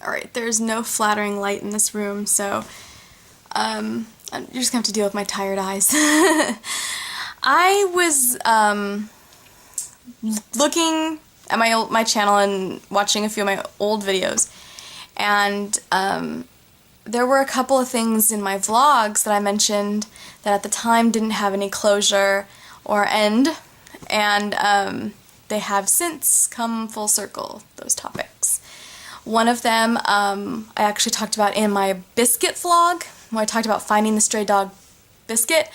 Alright, there's no flattering light in this room, so you're just gonna have to deal with my tired eyes. I was looking at my channel and watching a few of my old videos, and there were a couple of things in my vlogs that I mentioned that at the time didn't have any closure or end, and they have since come full circle, those topics. One of them I actually talked about in my Biscuit vlog, where I talked about finding the stray dog Biscuit.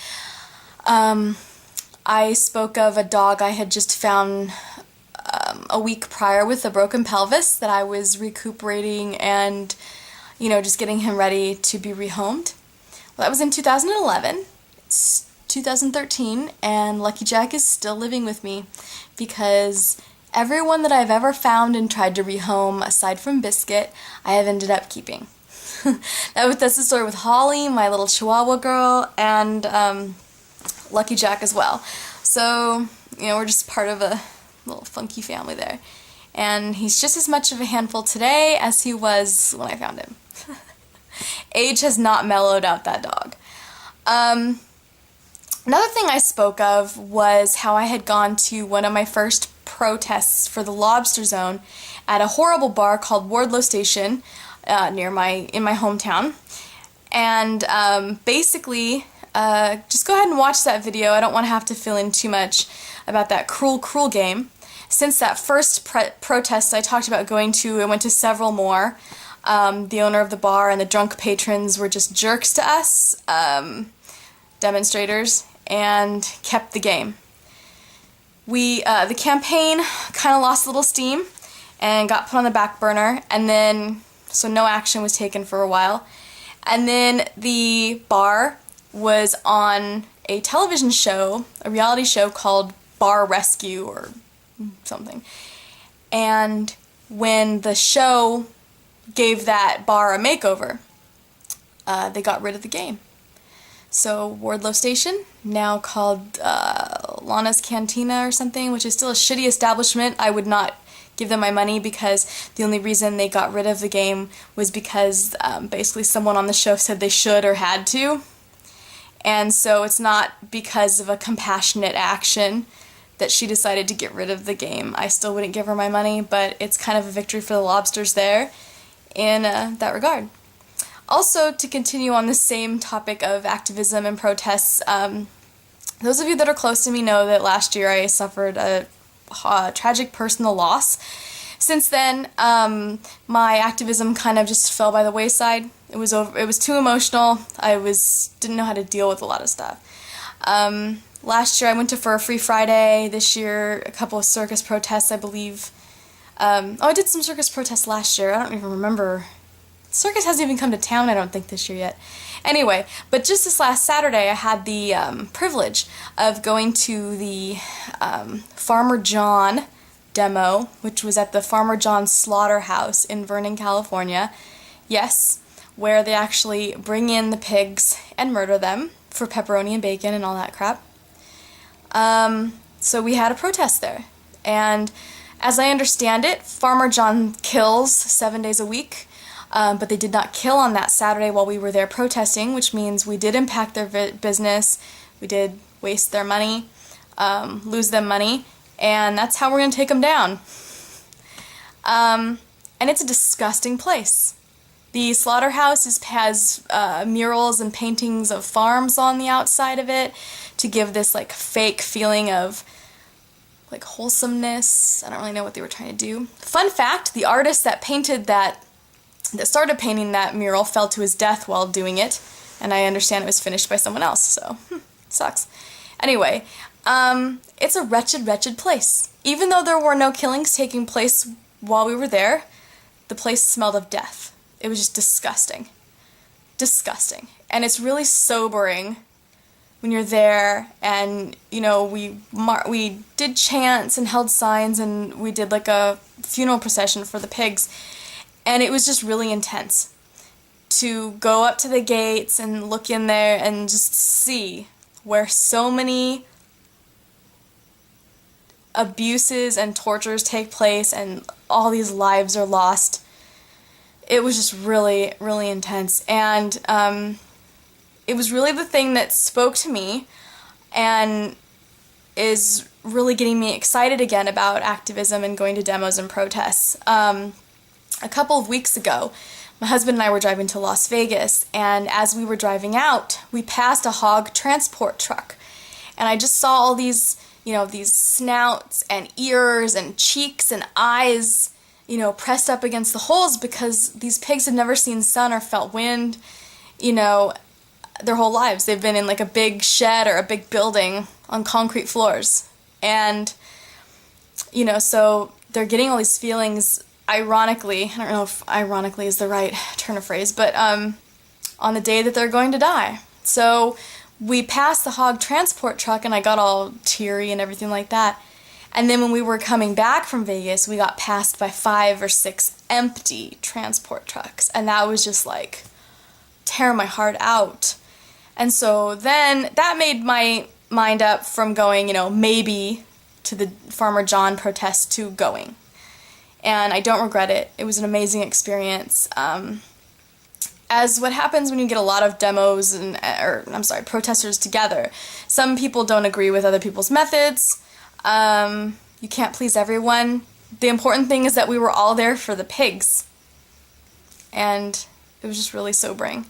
I spoke of a dog I had just found a week prior with a broken pelvis that I was recuperating and, you know, just getting him ready to be rehomed. Well, that was in 2011. It's 2013, and Lucky Jack is still living with me because everyone that I've ever found and tried to rehome, aside from Biscuit, I have ended up keeping. That's the story with Holly, my little Chihuahua girl, and Lucky Jack as well. So, you know, we're just part of a little funky family there. And he's just as much of a handful today as he was when I found him. Age has not mellowed out that dog. Another thing I spoke of was how I had gone to one of my first protests for the Lobster Zone at a horrible bar called Wardlow Station in my hometown. And basically, just go ahead and watch that video. I don't want to have to fill in too much about that cruel, cruel game. Since that first protest I talked about going to, I went to several more. The owner of the bar and the drunk patrons were just jerks to us, demonstrators, and kept the game. The campaign kind of lost a little steam and got put on the back burner, and then, so no action was taken for a while. And then the bar was on a television show, a reality show called Bar Rescue or something. And when the show gave that bar a makeover, they got rid of the game. So Wardlow Station, now called Lana's Cantina or something, which is still a shitty establishment. I would not give them my money because the only reason they got rid of the game was because basically someone on the show said they should or had to. And so it's not because of a compassionate action that she decided to get rid of the game. I still wouldn't give her my money, but it's kind of a victory for the lobsters there in that regard. Also, to continue on the same topic of activism and protests, those of you that are close to me know that last year I suffered a tragic personal loss. Since then, my activism kind of just fell by the wayside. It was too emotional. Didn't know how to deal with a lot of stuff. Last year I went to Fur Free Friday. This year, a couple of circus protests, I believe. I did some circus protests last year. I don't even remember. Circus hasn't even come to town, I don't think, this year yet. Anyway, but just this last Saturday I had the privilege of going to the Farmer John demo, which was at the Farmer John Slaughterhouse in Vernon, California. Yes, where they actually bring in the pigs and murder them for pepperoni and bacon and all that crap. So we had a protest there. And as I understand it, Farmer John kills 7 days a week. But they did not kill on that Saturday while we were there protesting, which means we did impact their business, we did waste their money, lose them money, and that's how we're going to take them down. And it's a disgusting place. The slaughterhouse has murals and paintings of farms on the outside of it to give this like fake feeling of like wholesomeness. I don't really know what they were trying to do. Fun fact, the artist that started painting that mural fell to his death while doing it, and I understand it was finished by someone else, so sucks. Anyway, it's a wretched, wretched place. Even though there were no killings taking place while we were there, the place smelled of death. It was just disgusting. Disgusting. And it's really sobering when you're there, and, you know, we did chants and held signs, and we did like a funeral procession for the pigs. And it was just really intense to go up to the gates and look in there and just see where so many abuses and tortures take place and all these lives are lost. it was just really, really intense. And it was really the thing that spoke to me and is really getting me excited again about activism and going to demos and protests. A couple of weeks ago, my husband and I were driving to Las Vegas, and as we were driving out, we passed a hog transport truck. And I just saw all these, these snouts and ears and cheeks and eyes, pressed up against the holes because these pigs had never seen sun or felt wind, their whole lives. They've been in like a big shed or a big building on concrete floors. And, so they're getting all these feelings, ironically, I don't know if ironically is the right turn of phrase, but on the day that they're going to die. So we passed the hog transport truck and I got all teary and everything like that. And then when we were coming back from Vegas, we got passed by 5 or 6 empty transport trucks. And that was just like tearing my heart out. And so then that made my mind up from going, maybe to the Farmer John protest to going. And I don't regret it. It was an amazing experience. As what happens when you get a lot of demos protesters together. Some people don't agree with other people's methods. You can't please everyone. The important thing is that we were all there for the pigs. And it was just really sobering.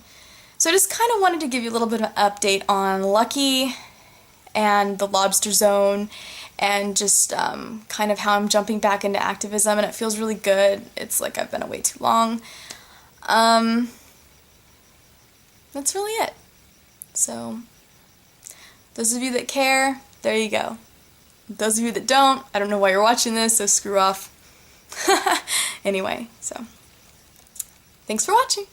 So I just kind of wanted to give you a little bit of an update on Lucky and the Lobster Zone and just kind of how I'm jumping back into activism, and it feels really good. It's like I've been away too long. That's really it. So, those of you that care, there you go. Those of you that don't, I don't know why you're watching this, so screw off. Anyway, so, thanks for watching.